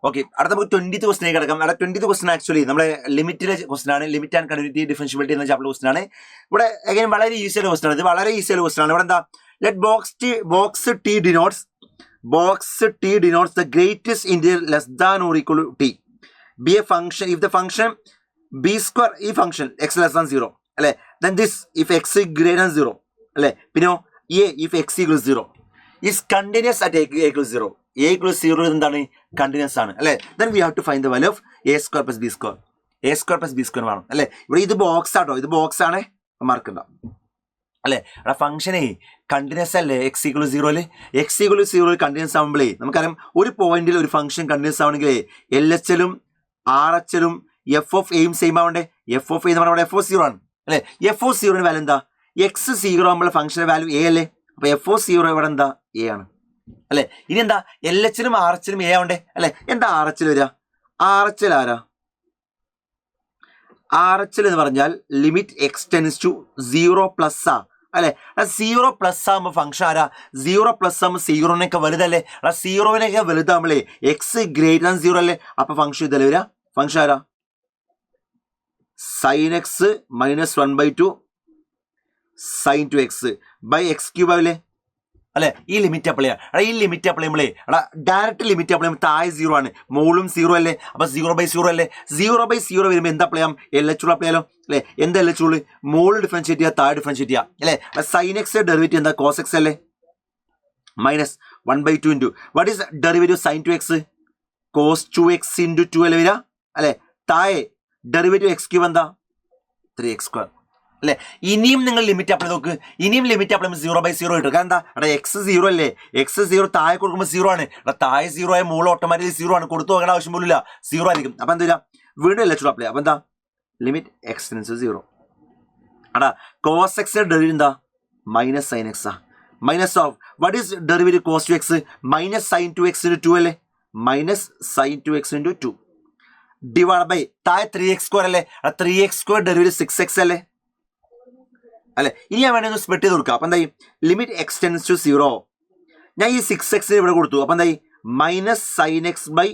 Okay, അടുത്ത നമുക്ക് 20th ക്വസ്റ്റിലേക്ക് കിടക്കാം. അവിടെ 20th ക്വസ്റ്റൻ ആക്ച്വലി നമ്മുടെ ലിമിറ്റിലെ ക്വസ്റ്റൻ ആണ്. ലിമിറ്റ് ആൻഡ് കണ്ടിന്യൂറ്റി ഡിഫറൻഷ്യബിലിറ്റി എന്ന ചാപ്റ്റർ ക്വസ്റ്റൻ ആണ്. ഇവിടെ അഗൈൻ വളരെ ഈസിയുള്ള ക്വസ്റ്റൻ ആണ്. ഇത് വളരെ ഈസിയുള്ള ക്വസ്റ്റൻ ആണ്. ഇവിടെ എന്താ, let box T denotes the greatest integer less than or equal to t be a function if the function b square ഈ ഫംഗ്ഷൻ x less than 0 അല്ലെ, then this if x greater than 0 അല്ലെ, പിന്നെ a if x equals 0 is continuous at a equals 0. a equals 0 എന്താണ്, continuous ആണ് അല്ലെ. then we have to find the value of a square plus b square. a square plus b square വേണം അല്ലെ. ഇവിടെ ഇത് box ആട്ടോ, ഇത് box ആണ്, മാർക്ക് ഉണ്ടാവും അല്ലെ. അവിടെ ഫംഗ്ഷനെ കണ്ടിന്യൂസ് അല്ലേ, x equals 0 x equals 0 continuous ആകുമ്പോഴേ നമുക്കറിയാം ഒരു പോയിന്റിൽ ഒരു ഫംഗ്ഷൻ കണ്ടിന്യൂസ് ആവണമെങ്കിൽ LHL-ഉം RHL-ഉം f of a യും സെയിം ആവണ്ടേ. f of a എന്ന് പറഞ്ഞാൽ f of 0 ആണ് അല്ലെ. f of 0 വാല്യൂ എന്താ, x 0 ആകുമ്പോൾ ഫംഗ്ഷന്റെ വാല്യൂ a അല്ലേ. അപ്പൊ f of 0 ഇവിടെ എന്താ, a ആണ് അല്ലെ. ഇനി എന്താ, LHL-ഉം RHL-ഉം a ആവണ്ടേ അല്ലെ. എന്താ RHL വരിക, RHL ആരാ, RHL എന്ന് പറഞ്ഞാൽ limit x tends to 0 plus ആ അല്ലെ. 0 പ്ലസ് ആകുമ്പോൾ ഫംഗ്ഷൻ ആരാ, 0 പ്ലസ് ആകുമ്പോൾ 0-നേക്കാൾ വലുതല്ലേ. 0-നേക്കാൾ വലുതാകുമ്പോഴേ x ഗ്രേറ്റർ ദാൻ 0 അല്ലേ. അപ്പൊ ഫംഗ്ഷൻ ഇതല്ലേ വരിക, ഫംഗ്ഷൻ ആരാ, sin x minus 1/2 sin 2x by x cube ആവില്ലേ അല്ലെ. ഈ ലിമിറ്റ് അപ്ലൈ ചെയ്യാം. ഈ ലിമിറ്റ് അപ്ലൈ ചെയ്യുമ്പോഴേ ഡയറക്റ്റ് ലിമിറ്റ് അപ്ലൈ ചെയ്യുമ്പോൾ താഴെ 0 ആണ്, മുകളിലും 0 അല്ലേ. അപ്പൊ 0/0 അല്ലേ. 0/0 വരുമ്പോൾ എന്താ അപ്ലൈ ചെയ്യാം, LHL അപ്ലൈ ചെയ്യാലോ അല്ലെ. എന്താ LHL, മുകളിൽ ഡിഫറൻഷിയേറ്റ് ചെയ്യുക, താഴെ ഡിഫറൻഷിയേറ്റ് ചെയ്യുക അല്ലെ. sin x ഡെറിവേറ്റീവ് എന്താ, cos x അല്ലേ, minus 1/2 into what is derivative sin 2x, cos 2x into 2 അല്ലേ വരിക അല്ലെ. താഴെ ഡെറിവേറ്റീവ് x ക്യൂബ് എന്താ, 3x² അല്ലെ. ഇനിയും നിങ്ങൾ ലിമിറ്റ് അപ്ലൈ നോക്ക്, ഇനിയും ലിമിറ്റ് അപ്ലൈ 0/0 കിട്ടും. കാരണം എന്താ, അവിടെ x 0 അല്ലേ, x 0 താഴെ കൊടുക്കുമ്പോൾ 0 ആണ്. താഴെ 0 ആയ മുകളിൽ ഓട്ടോമാറ്റിക്കലി 0 ആണ്, കൊടുത്തു നോക്കേണ്ട ആവശ്യം പോലും ഇല്ല, 0 ആയിരിക്കും. അപ്പൊ എന്താ, വീണ്ടും LHL അപ്ലൈ. അപ്പൊ എന്താ, ലിമിറ്റ് x ടെൻസ് ടു 0 അടാ. cos x ഡെറിവേറ്റീവ് എന്താ, മൈനസ് sin x ആ. Minus of what is derivative cos 2x, minus sin 2x into 2 അല്ലേ, minus sin 2x into 2 divide by താഴെ 3x² അല്ലേ. 3x² ഡെറിവേറ്റീവ് 6x അല്ലേ അല്ലെ. ഇനി ഞാൻ വേണമെങ്കിൽ സ്പ്ലിറ്റ് ചെയ്ത് കൊടുക്കാം. അപ്പൊ എന്തായി, ലിമിറ്റ് x ടെൻസ് ടു 0 ഞാൻ ഈ 6x ഇവിടെ കൊടുത്തു. അപ്പൊ എന്തായി, minus sin x by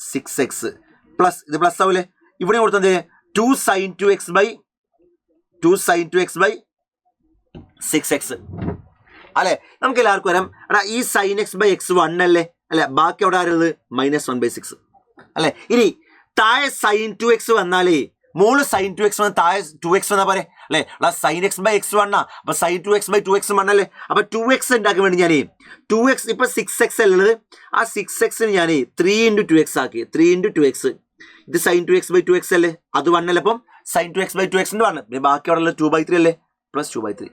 6x plus ഇത് പ്ലസ് ആവൂലേ. ഇവിടെ കൊടുത്തത് 2 sin 2x ബൈ 6x അല്ലെ. നമുക്ക് എല്ലാവർക്കും വരാം. എടാ ഈ sin x ബൈ x 1 അല്ലേ അല്ലെ, ബാക്കി അവിടെ ആരുള്ളത് -1/6 അല്ലെ. ഇനി താഴെ sin 2x വന്നാലേ മോള് sin 2x വന്ന് താഴെ 2x വന്നാൽ പോരെ അല്ലെ. sin x ബൈ x 1 ആ. അപ്പൊ sin 2x ബൈ 2x 1 അല്ലേ. അപ്പൊ 2x ഉണ്ടാക്കാൻ വേണ്ടി ഞാനേ 2x ഇപ്പൊ 6x അല്ലുള്ളത്, ആ 6x ഞാൻ 3 × 2x ആക്കി. 3 × 2x ഇത് sin 2x ബൈ 2x അല്ലേ, അത് 1 അല്ലേ. അപ്പം sin 2x ബൈ 2x 1 പിന്നെ ബാക്കി അവിടെ ഉള്ളത് 2/3 അല്ലേ, പ്ലസ് 2/3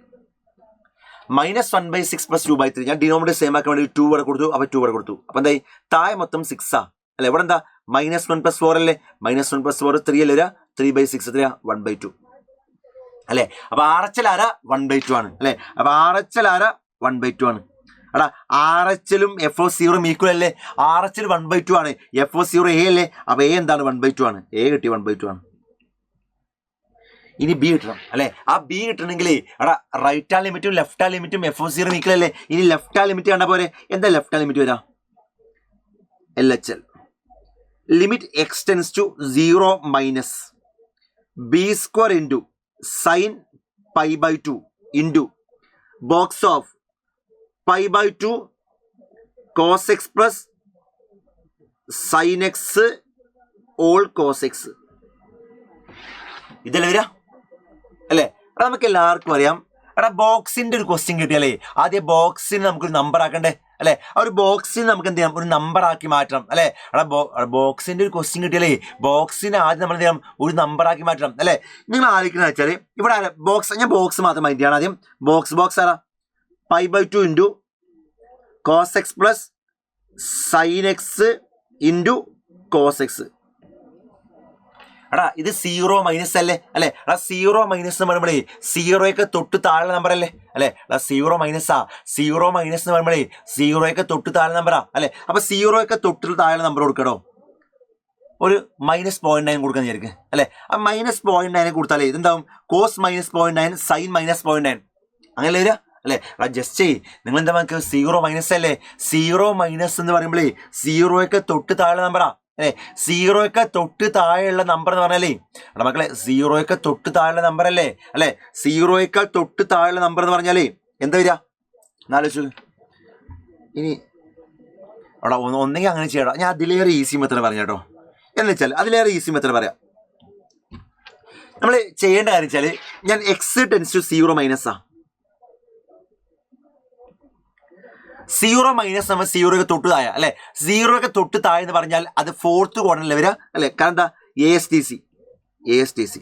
-1/6 പ്ലസ് 2/3. ഞാൻ ഡിനോമിനേറ്റർ സെയിം ആക്കാൻ വേണ്ടി 2 ഇവിടെ കൊടുത്തു. അപ്പൊ 2 ഇവിടെ കൊടുത്തു. അപ്പൊ എന്തായി, താഴെ മൊത്തം 6 ആ അല്ലെ. ഇവിടെ എന്താ, -1 + 4 അല്ലേ, -1 + 4 3 അല്ലേ, 3/6 എത്രയാ, 1/2 അല്ലെ. അപ്പൊ RHL ആരാ, 1/2 ആണ് അല്ലെ. അപ്പൊ RHL ആരാ, 1/2 ആണ്. എടാ RHL-ഉം f of 0 ഈക്വൽ അല്ലേ. RHL 1/2 ആണ്, f of 0 a അല്ലേ. അപ്പൊ a എന്താണ്, 1/2 ആണ്. a കിട്ടി 1/2 ആണ്. ഇനി b കിട്ടണം അല്ലെ. ആ b കിട്ടണമെങ്കിൽ എടാ റൈറ്റ് ഹാൻഡ് ലിമിറ്റും ലെഫ്റ്റ് ഹാൻഡ് ലിമിറ്റും f of 0 ഈക്വൽ അല്ലേ. ഇനി ലെഫ്റ്റ് ഹാൻഡ് ലിമിറ്റ് കണ്ടാ പോരെ. എന്താ ലെഫ്റ്റ് ഹാൻഡ് ലിമിറ്റ് വരാ, LHL limit x tends to 0 minus b² into sin π/2 into box of π/2 cos x plus sin x whole cos x ഇതല്ലേ വരിക അല്ലേ. അത് നമുക്ക് എല്ലാവർക്കും അറിയാം. എടാ ബോക്സിന്റെ ഒരു ക്വസ്റ്റ്യൻ കിട്ടിയാലേ ആദ്യം ബോക്സിന് നമുക്കൊരു നമ്പർ ആക്കണ്ടേ അല്ലെ. ആ ഒരു ബോക്സിന് നമുക്ക് എന്ത് ചെയ്യാം, ഒരു നമ്പർ ആക്കി മാറ്റണം അല്ലെ. എടാ ബോക്സിന്റെ ഒരു ക്വസ്റ്റ്യൻ കിട്ടിയാലേ ബോക്സിന് ആദ്യം നമ്മൾ എന്ത് ചെയ്യണം, ഒരു നമ്പർ ആക്കി മാറ്റണം അല്ലെ. നിങ്ങൾ ആലോചിക്കുന്നത് വെച്ചാൽ ഇവിടെ ബോക്സ്, ഞാൻ ബോക്സ് മാത്രം മൈൻഡ് ചെയ്യണം ആദ്യം. ബോക്സ് ആരാ, π/2 into cos x plus sin x into cos x. എടാ ഇത് 0 മൈനസ് അല്ലേ അല്ലെ. എടാ 0 മൈനസ് എന്ന് പറയുമ്പോഴേ 0 തൊട്ട് താഴെ നമ്പർ അല്ലേ അല്ലെ. എടാ 0 മൈനസാ, 0 മൈനസ് എന്ന് പറയുമ്പോഴേ 0 തൊട്ട് താഴെ നമ്പറാ അല്ലെ. അപ്പൊ 0 തൊട്ട് താഴെ നമ്പർ കൊടുക്കണോ, ഒരു -0.9 കൊടുക്കാൻ വിചാരിക്കും അല്ലെ. ആ -0.9 കൊടുത്താലേ ഇതെന്താവും, cos -0.9 sin -0.9 അങ്ങനെയല്ലേ വരിക അല്ലെ. എടാ ജസ്റ്റ് നിങ്ങൾ എന്താ 0 മൈനസ് അല്ലേ. 0 മൈനസ് എന്ന് പറയുമ്പോഴേ 0 തൊട്ട് താഴെ നമ്പറാ അല്ലെ സീറോയൊക്കെ തൊട്ട് താഴെയുള്ള നമ്പർ എന്ന് പറഞ്ഞാലേ എടാ മക്കളെ സീറോയൊക്കെ തൊട്ട് താഴെയുള്ള നമ്പർ അല്ലേ അല്ലെ സീറോയേക്കാൾ തൊട്ട് താഴെയുള്ള നമ്പർ എന്ന് പറഞ്ഞാലേ എന്താ വരിക എന്നാലോചിച്ചു. ഇനി അവിടെ ഒന്നെങ്കിൽ അങ്ങനെ ചെയ്യണം. ഞാൻ അതിലേറെ ഈസി മെത്തേഡ് പറഞ്ഞു കേട്ടോ. എന്ന് വെച്ചാൽ അതിലേറെ ഈസി മെത്തേഡ് പറയാം. നമ്മൾ ചെയ്യേണ്ട കാര്യം വെച്ചാൽ ഞാൻ എക്സ് ടെൻസ് ടു 0 മൈനസ് ആ 0 മൈനസ് നമ്മൾ 0 തൊട്ട് താഴെ അല്ലെ 0 തൊട്ട് താഴെ എന്ന് പറഞ്ഞാൽ അത് ഫോർത്ത് ക്വാഡ്രന്റിൽ വരിക അല്ലെ. കാരണം എന്താ ASTC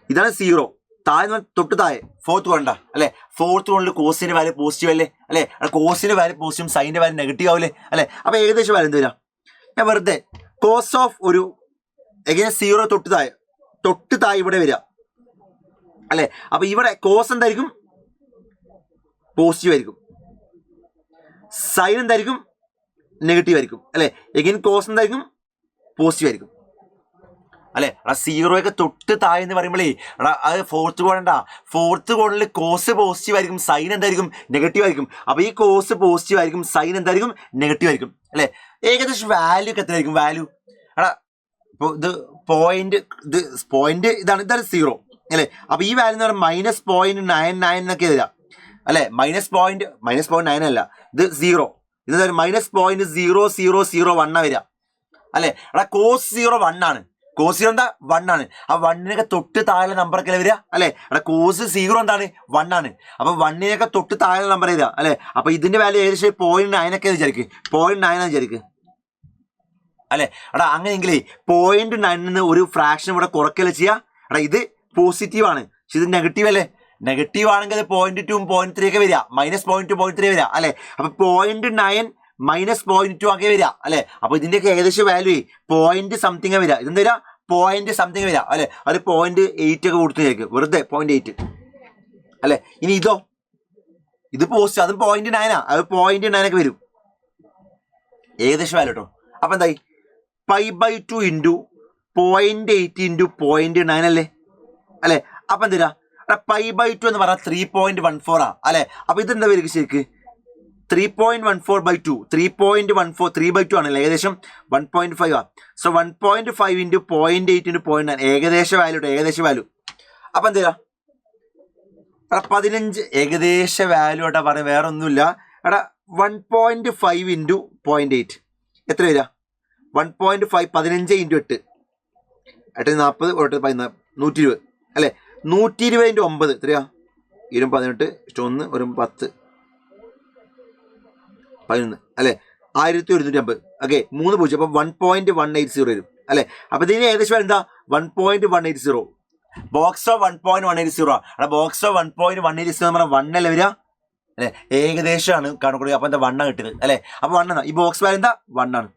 ഇതാണ് 0 താഴെ തൊട്ട് താഴെ ഫോർത്ത് ക്വാഡ്രന്റ് അല്ലെ. ഫോർത്ത് ക്വാഡ്രന്റിൽ കോസിന്റെ വാല്യൂ പോസിറ്റീവ് അല്ലേ അല്ലെ കോസിന്റെ വാല്യൂ പോസിറ്റീവും സൈനിന്റെ വാല്യൂ നെഗറ്റീവ് ആവില്ലേ അല്ലെ. അപ്പൊ ഏകദേശം വാല്യൂ എന്ത് വരിക ഞാൻ വെറുതെ കോസ് ഓഫ് ഒരു എങ്ങനെ 0 തൊട്ട് താഴെ ഇവിടെ വരിക അല്ലെ. അപ്പൊ ഇവിടെ കോസ് എന്തായിരിക്കും പോസിറ്റീവ് ആയിരിക്കും സൈൻ എന്തായിരിക്കും നെഗറ്റീവ് ആയിരിക്കും അല്ലെ. എഗെയിൻ കോസ് എന്തായിരിക്കും പോസിറ്റീവ് ആയിരിക്കും അല്ലെ. 0 തൊട്ട് താഴെ എന്ന് പറയുമ്പോഴേ അത് ഫോർത്ത് ക്വാഡ്രന്റിൽ കോസ് പോസിറ്റീവ് ആയിരിക്കും സൈൻ എന്തായിരിക്കും നെഗറ്റീവ് ആയിരിക്കും. അപ്പൊ ഈ കോസ് പോസിറ്റീവ് ആയിരിക്കും സൈൻ എന്തായിരിക്കും നെഗറ്റീവ് ആയിരിക്കും അല്ലെ. ഏകദേശം വാല്യൂ ഒക്കെ എത്രയായിരിക്കും വാല്യൂ ഇപ്പൊ ഇത് പോയിന്റ് ഇതാണ് 0 അല്ലെ. അപ്പൊ ഈ വാല്യൂ എന്ന് പറയുമ്പോൾ -0.99 എന്നൊക്കെ വരിക അല്ലെ. -0.9 അല്ല ഇത് 0 ഇത് -0.0001 വരിക അല്ലെ. കോസ് 0 1 ആണ് കോസ് 0 എന്താ 1 ആണ്. ആ 1 തൊട്ട് താഴെ നമ്പറൊക്കെ വരിക അല്ലെ. കോസ് 0 എന്താണ് 1 ആണ്. അപ്പൊ 1 തൊട്ട് താഴെ നമ്പർ വരിക അല്ലെ. അപ്പൊ ഇതിന്റെ വാല്യൂ ഏകദേശം 0.9 ഒക്കെ വിചാരിക്കും 0.9 വിചാരിക്കും അല്ലെ. അങ്ങനെയെങ്കിലേ 0.9 ഒരു ഫ്രാക്ഷൻ ഇവിടെ കുറയ്ക്കല്ലേ ചെയ്യുക. ഇത് പോസിറ്റീവ് ആണ് പക്ഷെ ഇത് നെഗറ്റീവ് അല്ലേ. നെഗറ്റീവ് ആണെങ്കിൽ 0.2 0.3 ഒക്കെ വരിക -0.2 0.3 വരിക അല്ലെ. അപ്പൊ 0.9 -0.2 ഒക്കെ വരിക അല്ലെ. അപ്പൊ ഇതിന്റെയൊക്കെ ഏകദേശം വാല്യൂ പോയിന്റ് സംതിങ് വരിക. ഇതെന്താ വരിക പോയിന്റ് സംതിങ് വരിക അല്ലെ. അത് 0.8 ഒക്കെ കൊടുത്തേക്ക് വെറുതെ 0.8 അല്ലെ. ഇനി ഇത് പോസ്റ്റ് അതും 0.9 അത് 0.9 ഒക്കെ വരും ഏകദേശം വാല്യൂ കേട്ടോ. അപ്പൊ എന്തായി π/2 × 0.8 × 0.9 അല്ലേ. അപ്പൊ എന്തിനാ π/2 എന്ന് പറഞ്ഞാൽ 3.14 അല്ലെ. അപ്പൊ ഇതെന്താ വരിക ശരിക്ക് 3.14/2 3.14 3/2 ആണല്ലേ ഏകദേശം 1.5 സോ 1.5 × 0.8 × 0.9 ഏകദേശ വാല്യൂ അപ്പൊ എന്തിനാ 15 ഏകദേശ വാല്യൂ ആട്ടാ പറയാം വേറെ ഒന്നുമില്ല 1.5 × 0.8 എത്ര വരിക 1.5 15 × 8 8 40 120 അല്ലെ. 120 × 9 എത്രയാ 18 1 1 10 11 അല്ലെ 1150 ഓക്കെ 3 0 അപ്പൊ 1.180 വരും അല്ലെ. അപ്പൊ ഇതിന് ഏകദേശം എന്താ 1.180 ബോക്സ് ഓഫ് 1.180 ബോക്സ് ഓഫ് 1.180 എന്ന് പറഞ്ഞാൽ 1 അല്ലേ വരിക അല്ലെ. ഏകദേശമാണ് കണക്ക്. അപ്പൊ എന്താ 1 കിട്ടിയത് അല്ലെ. അപ്പൊ 1 ആണ് ഈ ബോക്സ് വാല്യൂ എന്താ 1 ആണ്.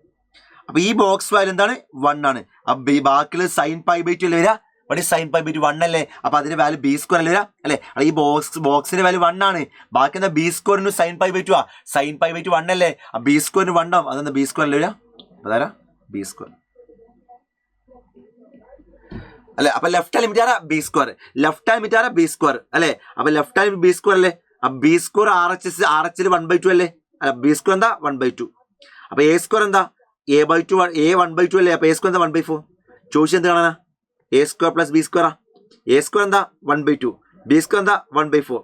അപ്പൊ ഈ ബോക്സ് വാല്യൂ എന്താണ് 1 ആണ്. അപ്പൊ ഈ ബാക്കില് sin π/2 അല്ലേ വരിക. ഇവിടെ sin π/2 1 അല്ലേ. അപ്പൊ അതിന്റെ വാല്യൂ b² അല്ലേ വരിക അല്ലെ. ഈ ബോക്സിന്റെ വാല്യൂ 1 ആണ്. ബാക്കി എന്താ b² sin π/2 sin π/2 1 അല്ലേ. b² 1 ആവും അതെന്താ b² അല്ലേ വരിക അതാരാ b² അല്ലെ. അപ്പൊ ലെഫ്റ്റ് ലിമിറ്റ് ആരാ b². ലെഫ്റ്റ് ലിമിറ്റ് ആരാ b² അല്ലെ. അപ്പൊ ലെഫ്റ്റ് ലിമിറ്റ് b² അല്ലേ. അപ്പൊ b² RHL 1/2 അല്ലേ. അല്ല b² എന്താ 1/2. അപ്പൊ a² എന്താ a/2 a 1/2 അല്ലേ. അപ്പൊ a² എന്താ 1/4 ചോദിച്ചത് എന്ത് കാണാനാ a² + b² a² എന്താ 1/2 b² എന്താ 1/4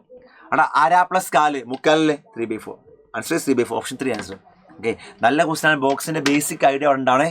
അര plus 4 മുക്കാലല്ലേ 3/4 answer 3/4 option 3 answer. Okay നല്ല ക്വസ്റ്റ്യൻ ആണ്. ബോക്സിന്റെ ബേസിക് ഐഡിയ ഉണ്ടാവണേ.